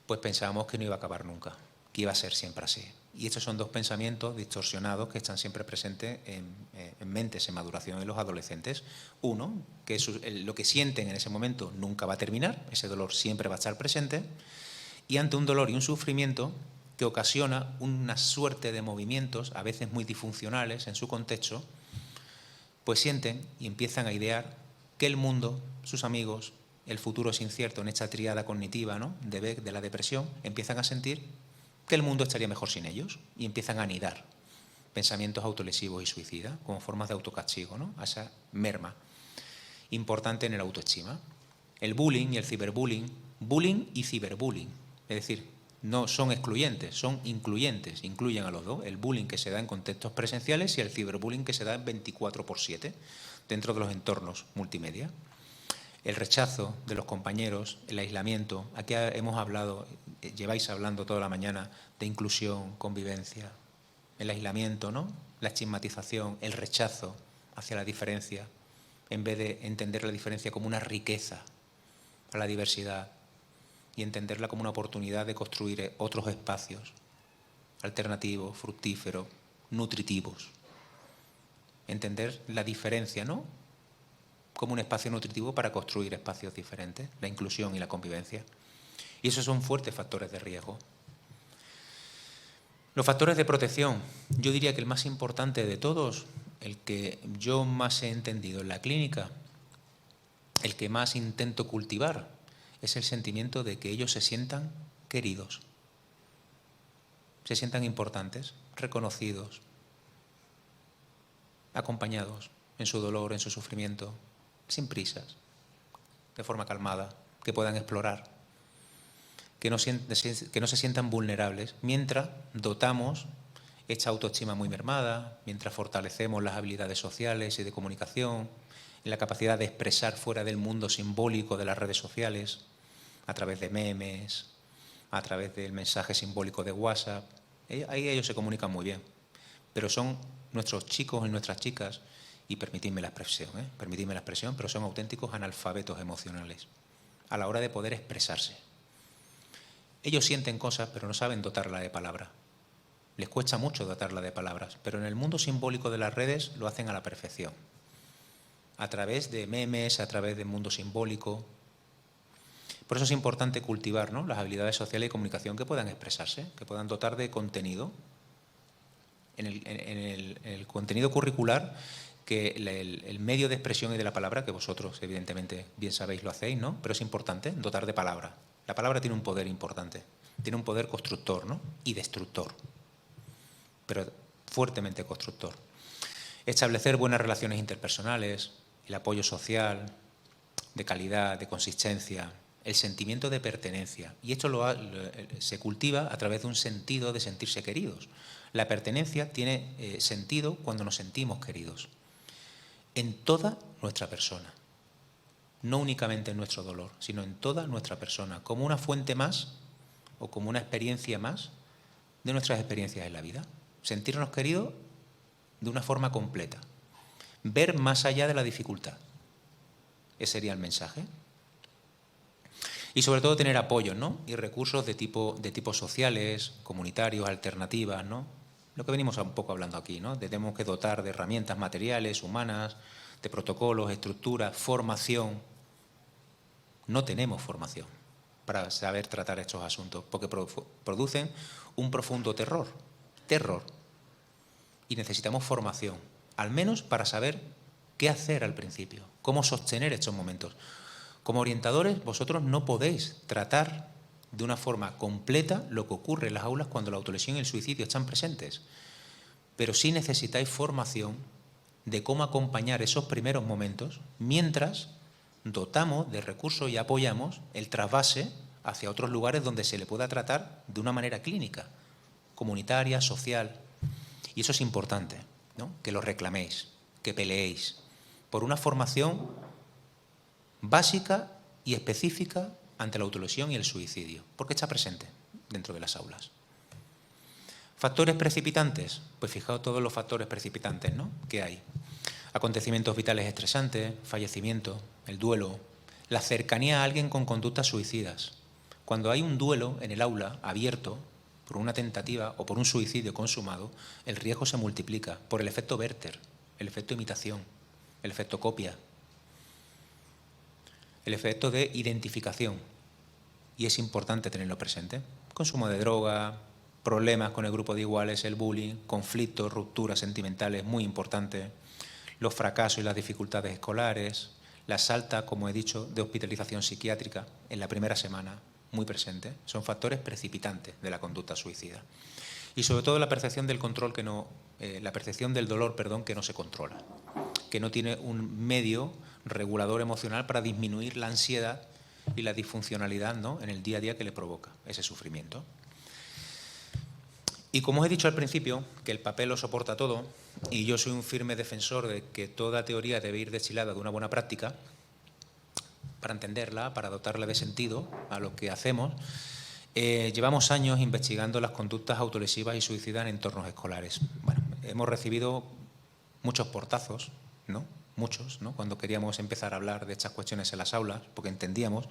Pues pensábamos que no iba a acabar nunca, que iba a ser siempre así. Y estos son dos pensamientos distorsionados que están siempre presentes en mentes en maduración en los adolescentes. Uno, que lo que sienten en ese momento nunca va a terminar, ese dolor siempre va a estar presente, y ante un dolor y un sufrimiento que ocasiona una suerte de movimientos, a veces muy disfuncionales en su contexto, pues sienten y empiezan a idear que el mundo, sus amigos, el futuro es incierto en esta tríada cognitiva, ¿no? de la depresión, empiezan a sentir que el mundo estaría mejor sin ellos y empiezan a anidar pensamientos autolesivos y suicidas como formas de autocastigo, ¿no? A esa merma importante en el autoestima. El bullying y el ciberbullying, bullying y ciberbullying, es decir, no son excluyentes, son incluyentes, incluyen a los dos, el bullying que se da en contextos presenciales y el ciberbullying que se da en 24/7 dentro de los entornos multimedia. El rechazo de los compañeros, el aislamiento. Aquí hemos hablado, lleváis hablando toda la mañana de inclusión, convivencia, el aislamiento, ¿no? La estigmatización, el rechazo hacia la diferencia, en vez de entender la diferencia como una riqueza a la diversidad y entenderla como una oportunidad de construir otros espacios alternativos, fructíferos, nutritivos. Entender la diferencia, ¿no? Como un espacio nutritivo para construir espacios diferentes, la inclusión y la convivencia. Y esos son fuertes factores de riesgo. Los factores de protección, yo diría que el más importante de todos, el que yo más he entendido en la clínica, el que más intento cultivar, es el sentimiento de que ellos se sientan queridos, se sientan importantes, reconocidos, acompañados en su dolor, en su sufrimiento, sin prisas, de forma calmada, que puedan explorar, que no se sientan vulnerables, mientras dotamos esta autoestima muy mermada, mientras fortalecemos las habilidades sociales y de comunicación, la capacidad de expresar fuera del mundo simbólico de las redes sociales, a través de memes, a través del mensaje simbólico de WhatsApp. Ahí ellos se comunican muy bien, pero son nuestros chicos y nuestras chicas, y permitidme la expresión, pero son auténticos analfabetos emocionales a la hora de poder expresarse. Ellos sienten cosas, pero no saben dotarla de palabras. Les cuesta mucho dotarla de palabras, pero en el mundo simbólico de las redes lo hacen a la perfección. A través de memes, a través del mundo simbólico. Por eso es importante cultivar, ¿no? Las habilidades sociales y comunicación que puedan expresarse, que puedan dotar de contenido. En el contenido curricular, que el medio de expresión y de la palabra, que vosotros evidentemente bien sabéis lo hacéis, ¿no? Pero es importante dotar de palabra. La palabra tiene un poder importante, tiene un poder constructor, ¿no? Y destructor, pero fuertemente constructor. Establecer buenas relaciones interpersonales, el apoyo social, de calidad, de consistencia, el sentimiento de pertenencia. Y esto se cultiva a través de un sentido de sentirse queridos. La pertenencia tiene sentido cuando nos sentimos queridos. En toda nuestra persona. No únicamente en nuestro dolor, sino en toda nuestra persona, como una fuente más o como una experiencia más de nuestras experiencias en la vida. Sentirnos queridos de una forma completa. Ver más allá de la dificultad. Ese sería el mensaje. Y sobre todo tener apoyos, ¿no? Y recursos de tipo sociales, comunitarios, alternativas, ¿no? Lo que venimos un poco hablando aquí, ¿no? Tenemos que dotar de herramientas materiales, humanas, de protocolos, estructuras, formación. No tenemos formación para saber tratar estos asuntos, porque producen un profundo terror terror y necesitamos formación, al menos para saber qué hacer al principio, cómo sostener estos momentos. Como orientadores, vosotros no podéis tratar de una forma completa lo que ocurre en las aulas cuando la autolesión y el suicidio están presentes, pero sí necesitáis formación de cómo acompañar esos primeros momentos mientras dotamos de recursos y apoyamos el trasvase hacia otros lugares donde se le pueda tratar de una manera clínica, comunitaria, social. Y eso es importante, ¿no? Que lo reclaméis, que peleéis por una formación básica y específica ante la autolesión y el suicidio, porque está presente dentro de las aulas. ¿Factores precipitantes? Pues fijaos todos los factores precipitantes, ¿no?, que hay. Acontecimientos vitales estresantes, fallecimiento, el duelo, la cercanía a alguien con conductas suicidas. Cuando hay un duelo en el aula abierto por una tentativa o por un suicidio consumado, el riesgo se multiplica por el efecto Werther, el efecto imitación, el efecto copia, el efecto de identificación. Y es importante tenerlo presente. Consumo de droga, problemas con el grupo de iguales, el bullying, conflictos, rupturas sentimentales, muy importante, los fracasos y las dificultades escolares, las altas, como he dicho, de hospitalización psiquiátrica en la primera semana, muy presente, son factores precipitantes de la conducta suicida. Y sobre todo la percepción del control la percepción del dolor, que no se controla, que no tiene un medio regulador emocional para disminuir la ansiedad y la disfuncionalidad, ¿no?, en el día a día que le provoca ese sufrimiento. Y como os he dicho al principio, que el papel lo soporta todo, y yo soy un firme defensor de que toda teoría debe ir destilada de una buena práctica, para entenderla, para dotarla de sentido a lo que hacemos, llevamos años investigando las conductas autolesivas y suicidas en entornos escolares. Bueno, hemos recibido muchos portazos, ¿no?, muchos, ¿no?, cuando queríamos empezar a hablar de estas cuestiones en las aulas, porque entendíamos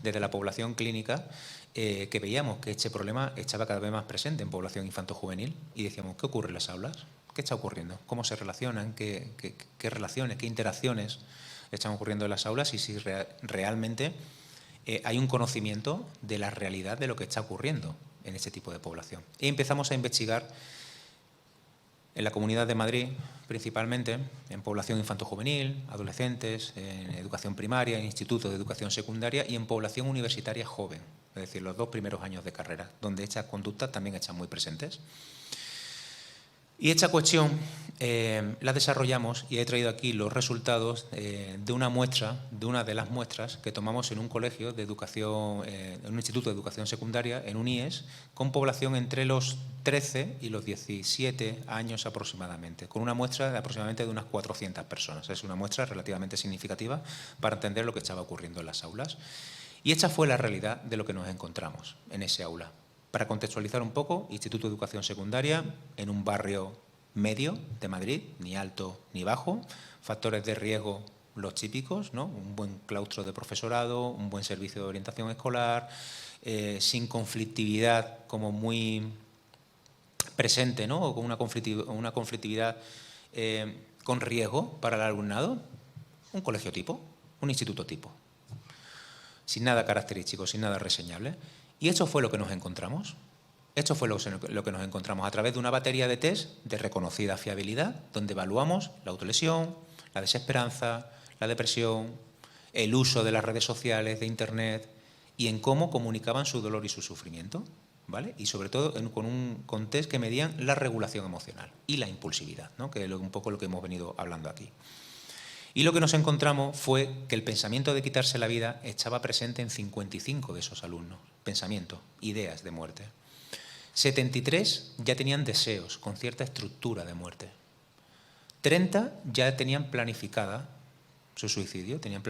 desde la población clínica que veíamos que este problema estaba cada vez más presente en población infanto-juvenil y decíamos, ¿qué ocurre en las aulas? ¿Qué está ocurriendo? ¿Cómo se relacionan? ¿Qué relaciones, qué interacciones están ocurriendo en las aulas? Y si realmente hay un conocimiento de la realidad de lo que está ocurriendo en este tipo de población. Y empezamos a investigar en la Comunidad de Madrid, principalmente, en población infanto-juvenil, adolescentes, en educación primaria, en institutos de educación secundaria y en población universitaria joven, es decir, los 2 primeros años de carrera, donde estas conductas también están muy presentes. Y esta cuestión la desarrollamos y he traído aquí los resultados de una de las muestras que tomamos en un colegio de educación, en un instituto de educación secundaria, en un IES, con población entre los 13 y los 17 años aproximadamente, con una muestra de aproximadamente de unas 400 personas. Es una muestra relativamente significativa para entender lo que estaba ocurriendo en las aulas. Y esta fue la realidad de lo que nos encontramos en ese aula. Para contextualizar un poco, Instituto de Educación Secundaria, en un barrio medio de Madrid, ni alto ni bajo, factores de riesgo los típicos, ¿no?, un buen claustro de profesorado, un buen servicio de orientación escolar, sin conflictividad como muy presente, ¿no?, o con una conflictividad con riesgo para el alumnado, un colegio tipo, un instituto tipo, sin nada característico, sin nada reseñable. Y esto fue lo que nos encontramos. Esto fue lo que nos encontramos a través de una batería de test de reconocida fiabilidad, donde evaluamos la autolesión, la desesperanza, la depresión, el uso de las redes sociales, de Internet y en cómo comunicaban su dolor y su sufrimiento, ¿vale? Y sobre todo con test que medían la regulación emocional y la impulsividad, ¿no?, que es un poco lo que hemos venido hablando aquí. Y lo que nos encontramos fue que el pensamiento de quitarse la vida estaba presente en 55 de esos alumnos. Pensamiento, ideas de muerte. 73 ya tenían deseos con cierta estructura de muerte. 30 ya tenían planificada su suicidio, tenían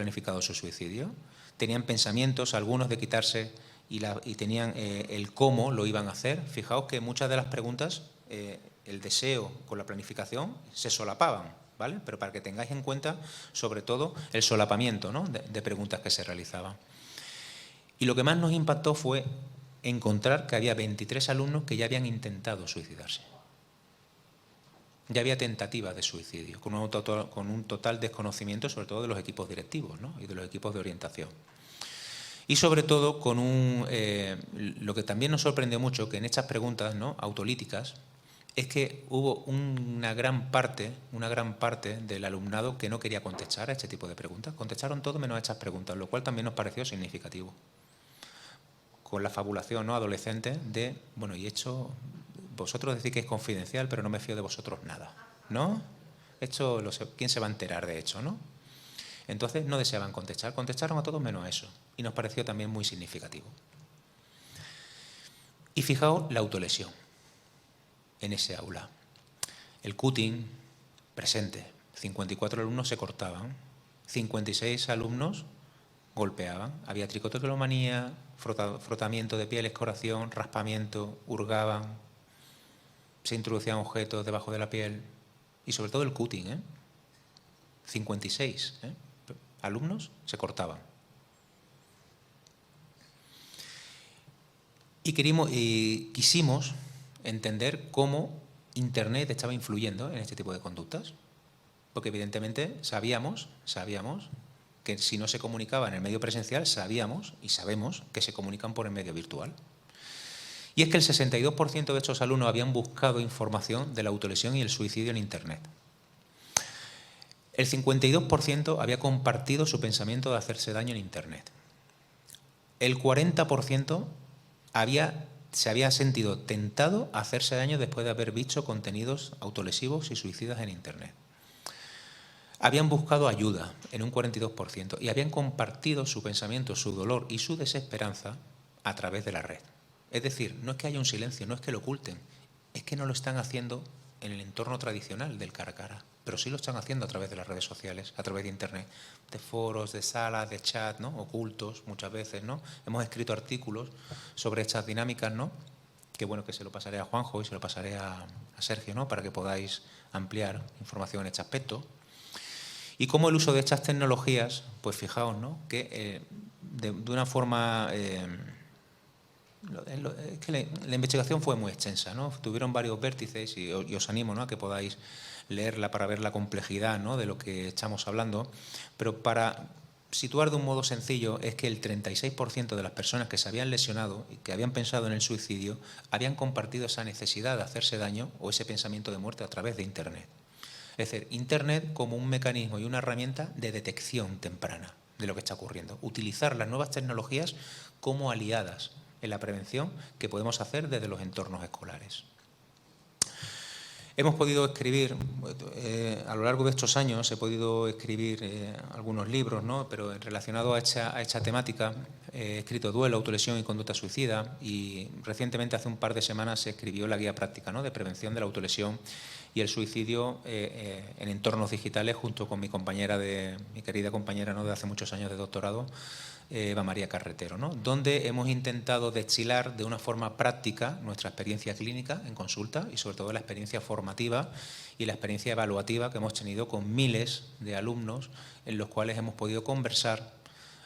pensamientos, algunos de quitarse y tenían el cómo lo iban a hacer. Fijaos que muchas de las preguntas, el deseo con la planificación se solapaban, ¿vale? Pero para que tengáis en cuenta, sobre todo, el solapamiento, ¿no?, de preguntas que se realizaban. Y lo que más nos impactó fue encontrar que había 23 alumnos que ya habían intentado suicidarse. Ya había tentativas de suicidio, con un total desconocimiento, sobre todo de los equipos directivos, ¿no?, y de los equipos de orientación. Y sobre todo lo que también nos sorprendió mucho, que en estas preguntas, ¿no?, autolíticas, es que hubo una gran parte del alumnado que no quería contestar a este tipo de preguntas. Contestaron todo menos a estas preguntas, lo cual también nos pareció significativo. Con la fabulación, ¿no?, adolescente de, bueno, y esto, vosotros decís que es confidencial, pero no me fío de vosotros nada, ¿no? Esto, ¿quién se va a enterar de hecho, no? Entonces no deseaban contestar, contestaron a todos menos a eso, y nos pareció también muy significativo. Y fijaos la autolesión en ese aula. El cutting presente, 54 alumnos se cortaban, 56 alumnos golpeaban, había tricotilomanía, frotamiento de piel, escoración, raspamiento, hurgaban, se introducían objetos debajo de la piel y sobre todo el cutting, 56 alumnos se cortaban. Y quisimos entender cómo Internet estaba influyendo en este tipo de conductas, porque evidentemente sabíamos que si no se comunicaba en el medio presencial, sabíamos y sabemos que se comunican por el medio virtual. Y es que el 62% de estos alumnos habían buscado información de la autolesión y el suicidio en Internet. El 52% había compartido su pensamiento de hacerse daño en Internet. El 40% se había sentido tentado a hacerse daño después de haber visto contenidos autolesivos y suicidas en Internet. Habían buscado ayuda en un 42% y habían compartido su pensamiento, su dolor y su desesperanza a través de la red. Es decir, no es que haya un silencio, no es que lo oculten, es que no lo están haciendo en el entorno tradicional del cara a cara, pero sí lo están haciendo a través de las redes sociales, a través de Internet, de foros, de salas, de chat, ¿no?, ocultos muchas veces, ¿no? Hemos escrito artículos sobre estas dinámicas, ¿no?, que bueno, que se lo pasaré a Juanjo y se lo pasaré a Sergio, ¿no?, para que podáis ampliar información en este aspecto. Y cómo el uso de estas tecnologías, pues fijaos, ¿no?, que de una forma... es que la investigación fue muy extensa, ¿no? Tuvieron varios vértices y os animo, ¿no?, a que podáis leerla para ver la complejidad, ¿no?, de lo que estamos hablando. Pero para situar de un modo sencillo es que el 36% de las personas que se habían lesionado y que habían pensado en el suicidio habían compartido esa necesidad de hacerse daño o ese pensamiento de muerte a través de Internet. Es decir, Internet como un mecanismo y una herramienta de detección temprana de lo que está ocurriendo. Utilizar las nuevas tecnologías como aliadas en la prevención que podemos hacer desde los entornos escolares. Hemos podido escribir, a lo largo de estos años he podido escribir algunos libros, ¿no?, pero relacionado a esta temática he escrito Duelo, autolesión y conducta suicida, y recientemente, hace un par de semanas, se escribió la guía práctica, ¿no?, de prevención de la autolesión y el suicidio en entornos digitales, junto con mi querida compañera, ¿no?, de hace muchos años de doctorado, Eva María Carretero, ¿no?, donde hemos intentado destilar de una forma práctica nuestra experiencia clínica en consulta y sobre todo la experiencia formativa y la experiencia evaluativa que hemos tenido con miles de alumnos en los cuales hemos podido conversar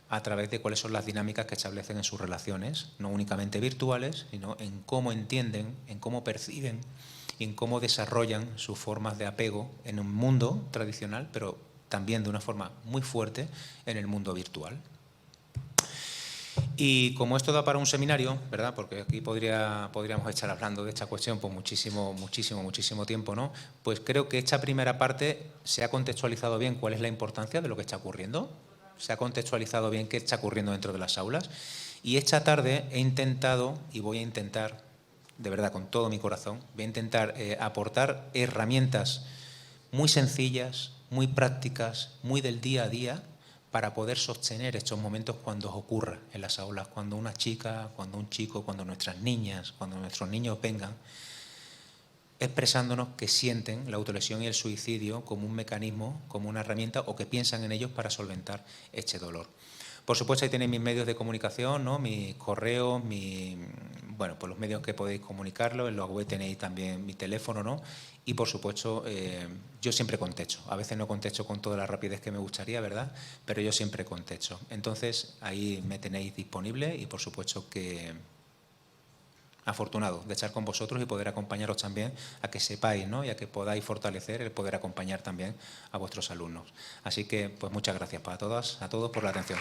a través de cuáles son las dinámicas que establecen en sus relaciones, no únicamente virtuales, sino en cómo entienden, en cómo perciben y en cómo desarrollan sus formas de apego en un mundo tradicional, pero también de una forma muy fuerte en el mundo virtual. Y como esto da para un seminario, ¿verdad?, porque aquí podríamos estar hablando de esta cuestión por muchísimo tiempo, ¿no?, pues creo que esta primera parte se ha contextualizado bien cuál es la importancia de lo que está ocurriendo, se ha contextualizado bien qué está ocurriendo dentro de las aulas, y esta tarde he intentado, y voy a intentar, de verdad, con todo mi corazón, voy a intentar aportar herramientas muy sencillas, muy prácticas, muy del día a día, para poder sostener estos momentos cuando ocurra en las aulas, cuando una chica, cuando un chico, cuando nuestras niñas, cuando nuestros niños vengan, expresándonos que sienten la autolesión y el suicidio como un mecanismo, como una herramienta, o que piensan en ellos para solventar este dolor. Por supuesto, ahí tenéis mis medios de comunicación, ¿no?, mis correos, bueno, pues los medios que podéis comunicarlo. En la web tenéis también mi teléfono, ¿no? Y, por supuesto, yo siempre contesto. A veces no contesto con toda la rapidez que me gustaría, ¿verdad?, pero yo siempre contesto. Entonces, ahí me tenéis disponible y, por supuesto, que afortunado de estar con vosotros y poder acompañaros también a que sepáis, ¿no?, y a que podáis fortalecer el poder acompañar también a vuestros alumnos. Así que, pues muchas gracias para todas, a todos por la atención.